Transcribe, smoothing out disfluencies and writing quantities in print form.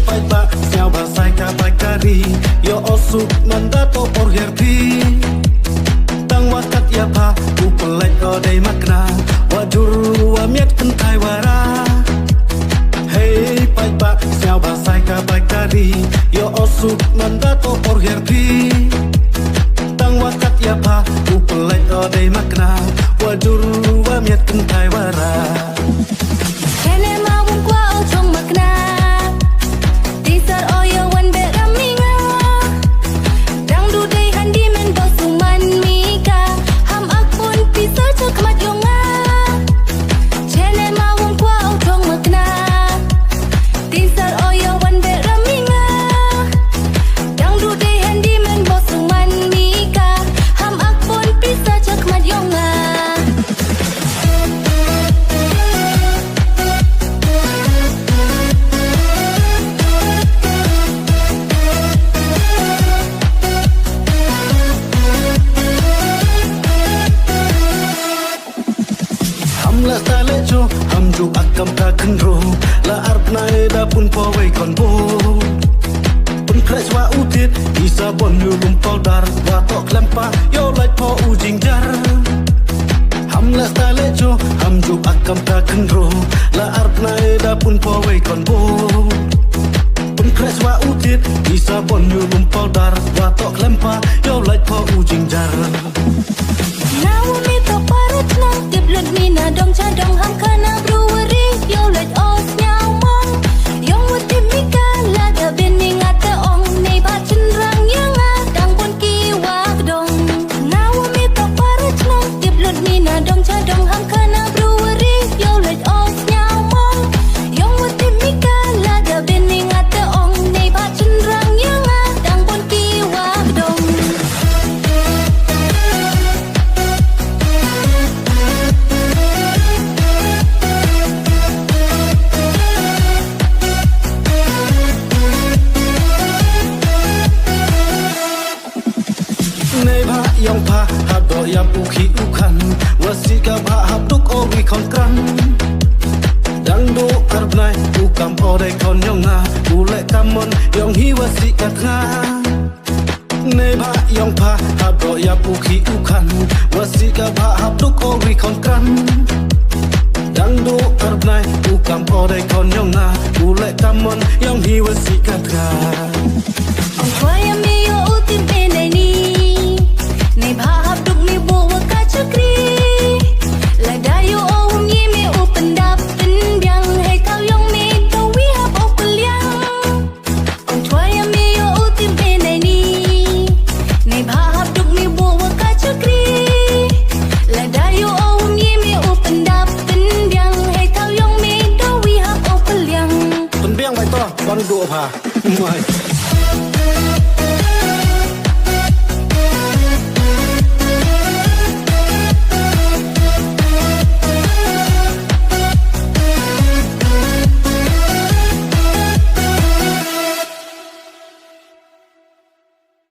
paiba siao basai ka bakari yo osuk mandato por herpi tang wakat ya pa upelai odai makna wajur wa miat kentai wara hey paiba siao basai ka bakari yo osuk mandato por herpi tang wakat ya pa upelai odai makna wajur wa miat kentai wara la sale jo ham ju akam ta khnro la arp na da pun po wei kon bo pun krais wa utit isa bon yu lum pol dar wa to klampa yo lai po u jingjar ham la sale jo ham ju akam ta khnro la arp na da pun po wei kon bo pun krais wa utit isa bon yu lum pol dar wa to klampa yo lai po u jingjar now me to parut na tiblut ni na dong cha dong ham kana brewery yo let off nyao mong yong wat timika la ga bening ata ong nei ba chen rang yang a dang bon ki wa dong now me to parut na tiblut ni na dong cha dong ham kana brewery yo let off nyao mong yong wat timika la ga bening ata ong nei ba chen rang yang a dang bon ki wa dong nei ba yong pa hab do yap u khi u khan wasi ka ba hab tuk o wi kon kran dang do arb nai u kam o dai kon yong na u le kamon yong hi wasi ka kha nei ba yong pa hab do yap u khi u khan wasi ka ba hab tuk o wi kon kran dang do arb nai u kam o dai kon yong na u le kamon yong hi wasi ka kha ông khoai em yêu tim bên này ni này ba hấp đục mi bộ và cá chắc ri là đã yêu ông nhí mi open đáp tin biang hay thao yong mi đâu we have open liang ông khoai em yêu tim bên này ni này ba hấp đục mi bộ và cá chắc ri là đã yêu ông nhí mi open đáp tin biang hay thao yong mi đâu we have open liang tuần biang bài to con đùa phà